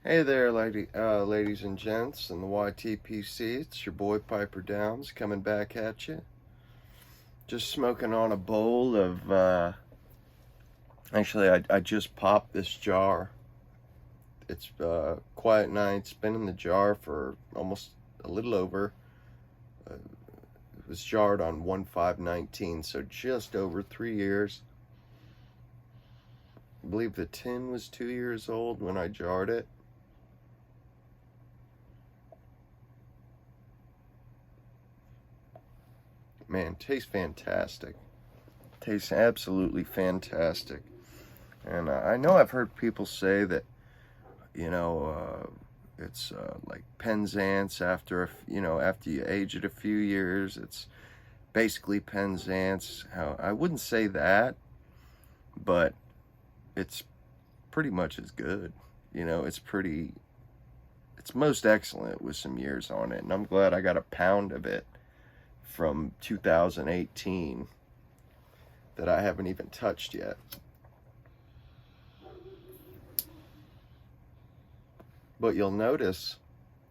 Hey there, ladies and gents, and the YTPC. It's your boy Piper Downs coming back at you. Just smoking on a bowl of. I just popped this jar. It's Quiet Night. It's been in the jar for almost a little over. It was jarred on 1/5/19, so just over 3 years. I believe the tin was 2 years old when I jarred it. Man, tastes fantastic. Tastes absolutely fantastic. And I know I've heard people say that, it's like Penzance after you age it a few years, it's basically Penzance. How I wouldn't say that, but it's pretty much as good. It's most excellent with some years on it. And I'm glad I got a pound of it from 2018 that I haven't even touched yet. But you'll notice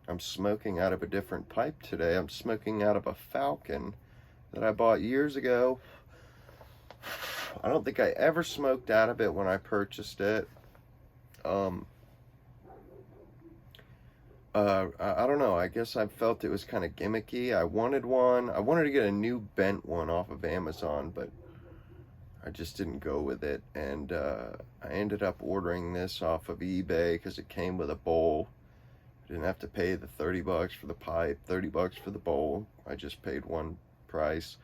I'm smoking out of a different pipe today. I'm smoking out of a Falcon that I bought years ago. I don't think I ever smoked out of it when I purchased it. I don't know. I guess I felt it was kind of gimmicky. I wanted one. I wanted to get a new bent one off of Amazon, but I just didn't go with it. And I ended up ordering this off of eBay because it came with a bowl. I didn't have to pay the $30 for the pipe, $30 for the bowl. I just paid one price.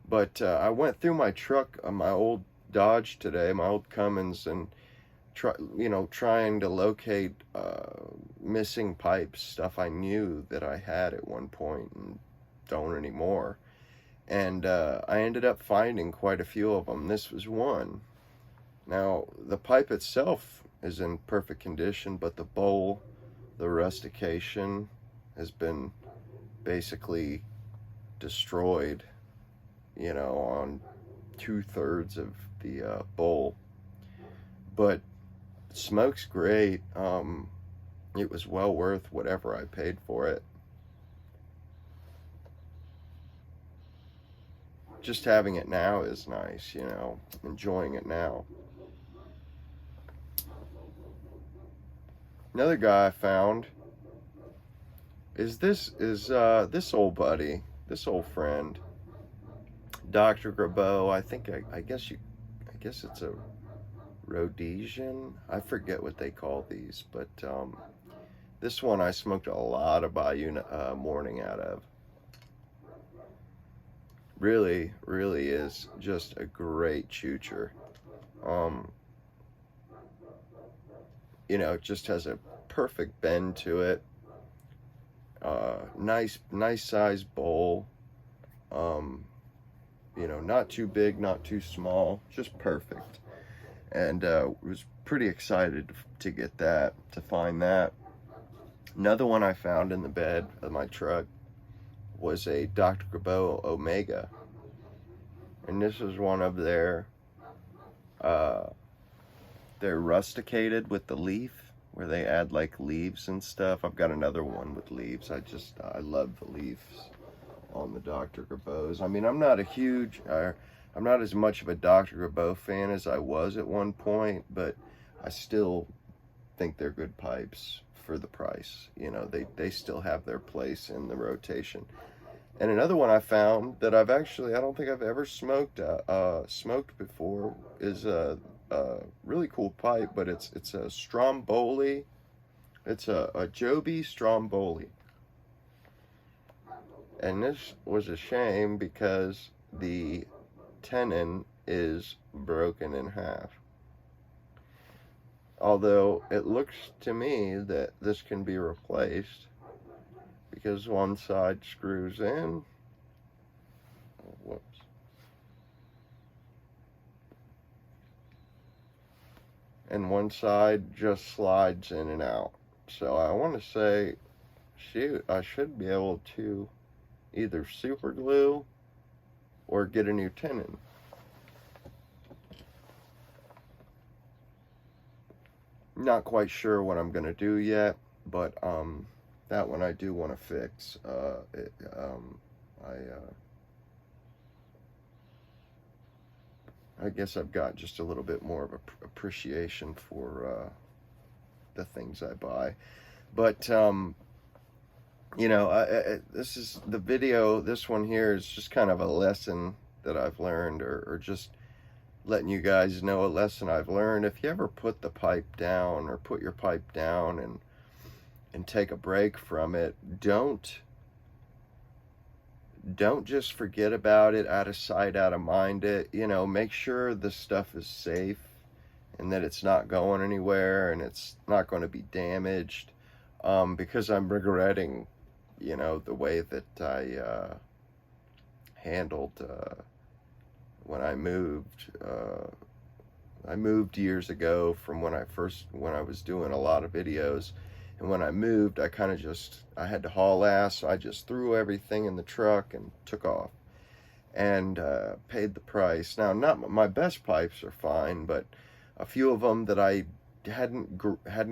But I went through my truck, my old Dodge today, my old Cummins, and trying to locate missing pipes, stuff I knew that I had at one point and don't anymore. And I ended up finding quite a few of them. This was one. Now, the pipe itself is in perfect condition, but the bowl, the rustication, has been basically destroyed, on 2/3 of the bowl. But it smokes great. It was well worth whatever I paid for it. Just having it now is nice, enjoying it now. Another guy I found is this old buddy, this old friend, Dr. Grabo. I guess it's a Rhodesian. I forget what they call these, but this one I smoked a lot of Bayou morning out of. Really, really is just a great choocher. It just has a perfect bend to it. Nice size bowl. Not too big, not too small, just perfect. And was pretty excited to get that, to find that. Another one I found in the bed of my truck was a Dr. Grabo Omega. And this is one of they're rusticated with the leaf, where they add like leaves and stuff. I've got another one with leaves. I love the leaves on the Dr. Grabos. I mean, I'm not as much of a Dr. Grabo fan as I was at one point, but I still think they're good pipes for the price. They still have their place in the rotation. And another one I found that I don't think I've ever smoked before is a really cool pipe, but it's a Stromboli. It's a Joby Stromboli. And this was a shame because the tenon is broken in half. Although it looks to me that this can be replaced because one side screws in. Whoops. And one side just slides in and out. So I want to say, shoot, I should be able to either super glue or get a new tenon. Not quite sure what I'm gonna do yet, but that one I do want to fix. I guess I've got just a little bit more of a appreciation for the things I buy. But this is the video. This one here is just kind of a lesson that I've learned, or just letting you guys know a lesson I've learned. If you ever put the pipe down, or put your pipe down and take a break from it, don't just forget about it, out of sight, out of mind it. Make sure the stuff is safe and that it's not going anywhere and it's not going to be damaged. Because I'm regretting, the way that I handled when I moved. I moved years ago from when I was doing a lot of videos. And when I moved, I had to haul ass, so I just threw everything in the truck and took off and paid the price. Now, not my best pipes are fine, but a few of them that I hadn't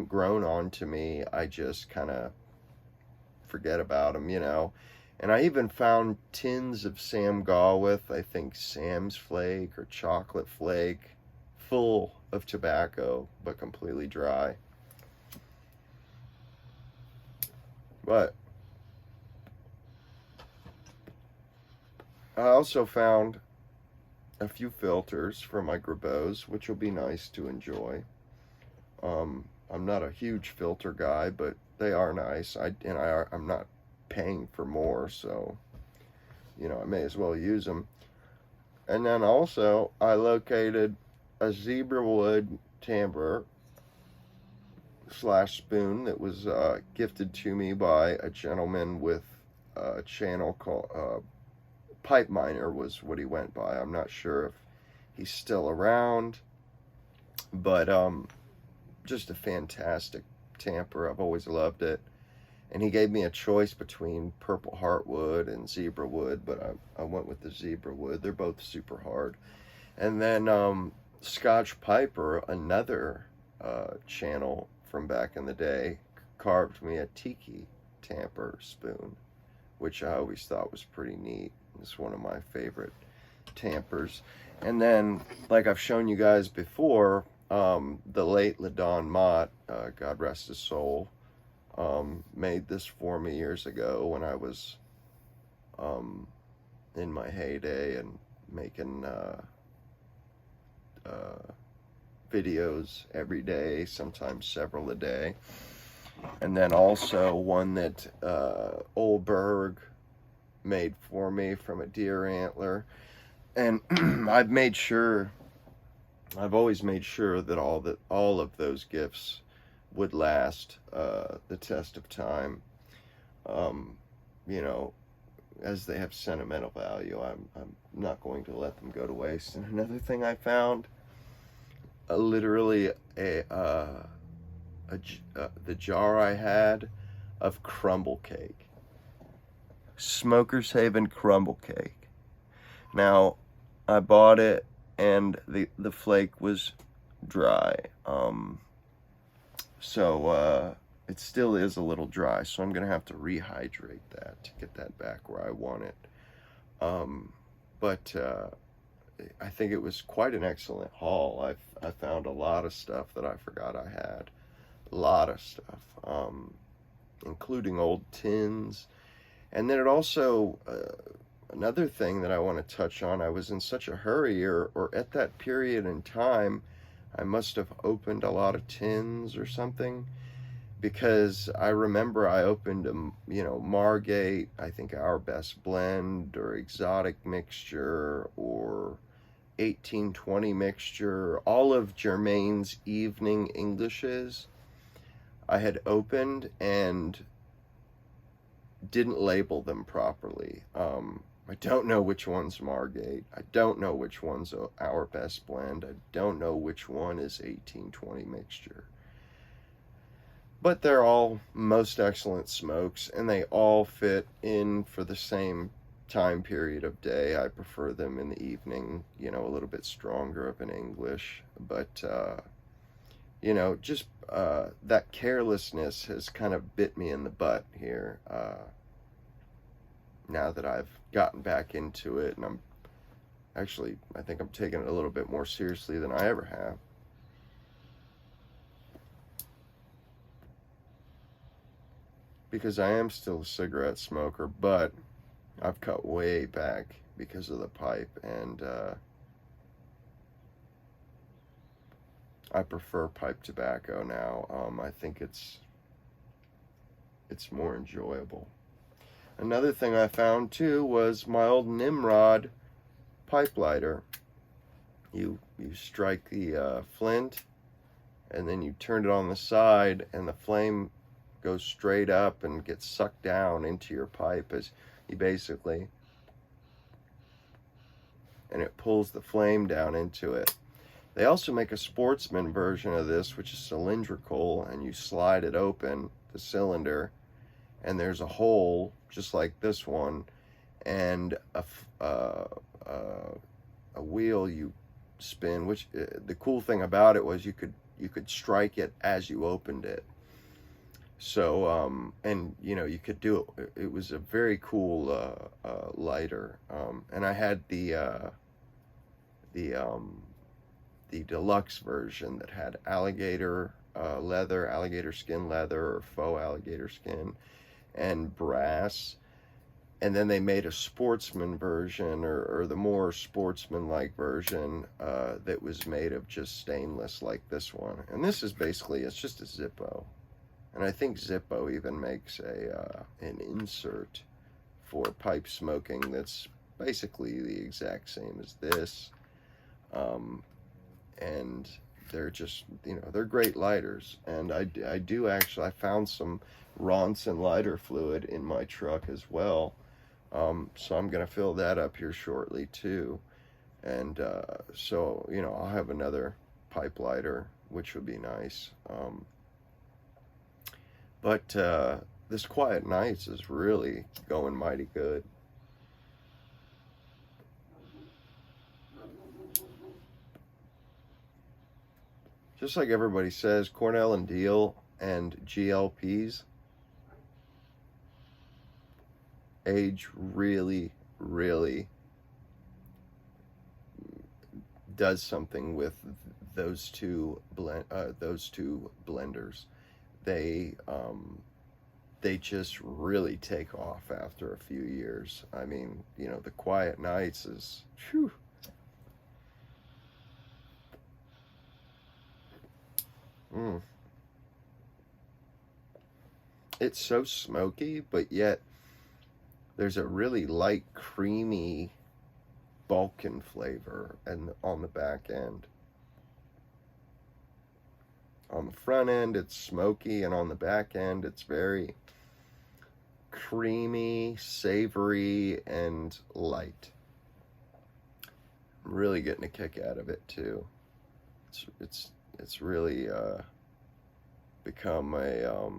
grown on to me, I just kind of forget about them, And I even found tins of Sam Gawith, I think Sam's Flake or Chocolate Flake, full of tobacco, but completely dry. But I also found a few filters for my Grabos, which will be nice to enjoy. I'm not a huge filter guy, but they are nice. I'm not paying for more, so I may as well use them. And then also I located a zebra wood tambour / spoon that was gifted to me by a gentleman with a channel called Pipe Miner was what he went by. I'm not sure if he's still around, but just a fantastic tamper. I've always loved it. And he gave me a choice between purple heartwood and zebra wood, but I went with the zebra wood. They're both super hard. And then Scotch Piper, another channel from back in the day, carved me a tiki tamper spoon, which I always thought was pretty neat. It's one of my favorite tampers. And then, like I've shown you guys before, the late LaDon Mott, God rest his soul, made this for me years ago when I was in my heyday and making videos every day, sometimes several a day. And then also one that Olberg made for me from a deer antler. And I've always made sure that all of those gifts would last the test of time, as they have sentimental value. I'm not going to let them go to waste. And another thing I found, literally the jar I had of Crumble Cake, Smoker's Haven Crumble Cake. Now, I bought it and the flake was dry, so it still is a little dry, so I'm gonna have to rehydrate that to get that back where I want it. But I think it was quite an excellent haul. I found a lot of stuff that I forgot I had. A lot of stuff, including old tins. And then it also, another thing that I want to touch on, I was in such a hurry, or at that period in time, I must have opened a lot of tins or something, because I remember I opened Margate, I think Our Best Blend, or Exotic Mixture, or 1820 Mixture, all of Germain's Evening Englishes I had opened and didn't label them properly. I don't know which one's Margate. I don't know which one's Our Best Blend. I don't know which one is 1820 Mixture. But they're all most excellent smokes, and they all fit in for the same time period of day. I prefer them in the evening, a little bit stronger of an English. But you know, just that carelessness has kind of bit me in the butt here. Now that I've gotten back into it, and I think I'm taking it a little bit more seriously than I ever have. Because I am still a cigarette smoker, but I've cut way back because of the pipe, and I prefer pipe tobacco now. I think it's more enjoyable. Another thing I found too was my old Nimrod pipe lighter. You strike the flint, and then you turn it on the side, and the flame goes straight up and gets sucked down into your pipe as you basically, and it pulls the flame down into it. They also make a sportsman version of this, which is cylindrical, and you slide it open, the cylinder, and there's a hole just like this one, and a wheel you spin. Which the cool thing about it was you could strike it as you opened it. So and you know, you could do it. It was a very cool lighter, and I had the deluxe version that had alligator leather, alligator skin leather, or faux alligator skin, and brass. And then they made a sportsman version, or the more sportsman-like version, that was made of just stainless, like this one. And this is basically, it's just a Zippo. And I think Zippo even makes an insert for pipe smoking that's basically the exact same as this. And they're just, you know, they're great lighters. And I do actually, I found some Ronson lighter fluid in my truck as well. So I'm going to fill that up here shortly too. And so, you know, I'll have another pipe lighter, which would be nice. But this Quiet Nights is really going mighty good. Just like everybody says, Cornell and Deal and GLPs age really, really does something with those two blenders. They just really take off after a few years. I mean, you know, the Quiet Nights is, whew. It's so smoky, but yet there's a really light, creamy Falcon flavor and on the back end. On the front end, it's smoky, and on the back end, it's very creamy, savory, and light. I'm really getting a kick out of it too. It's really become a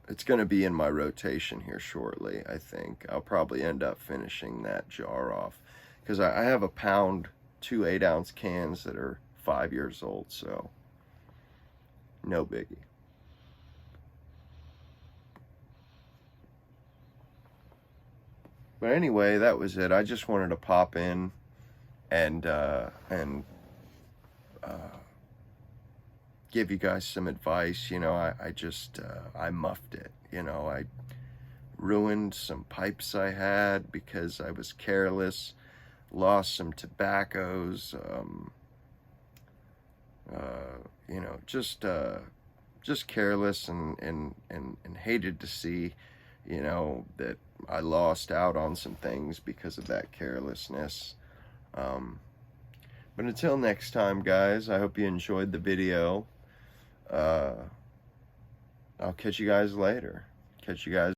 it's going to be in my rotation here shortly. I think I'll probably end up finishing that jar off, because I have a pound 2 8-ounce cans that are 5 years old, so no biggie. But anyway, that was it. I just wanted to pop in and give you guys some advice. You know, I muffed it. You know, I ruined some pipes I had because I was careless, lost some tobaccos, you know, just careless, and hated to see, you know, that I lost out on some things because of that carelessness. But until next time, guys, I hope you enjoyed the video. I'll catch you guys later. Catch you guys.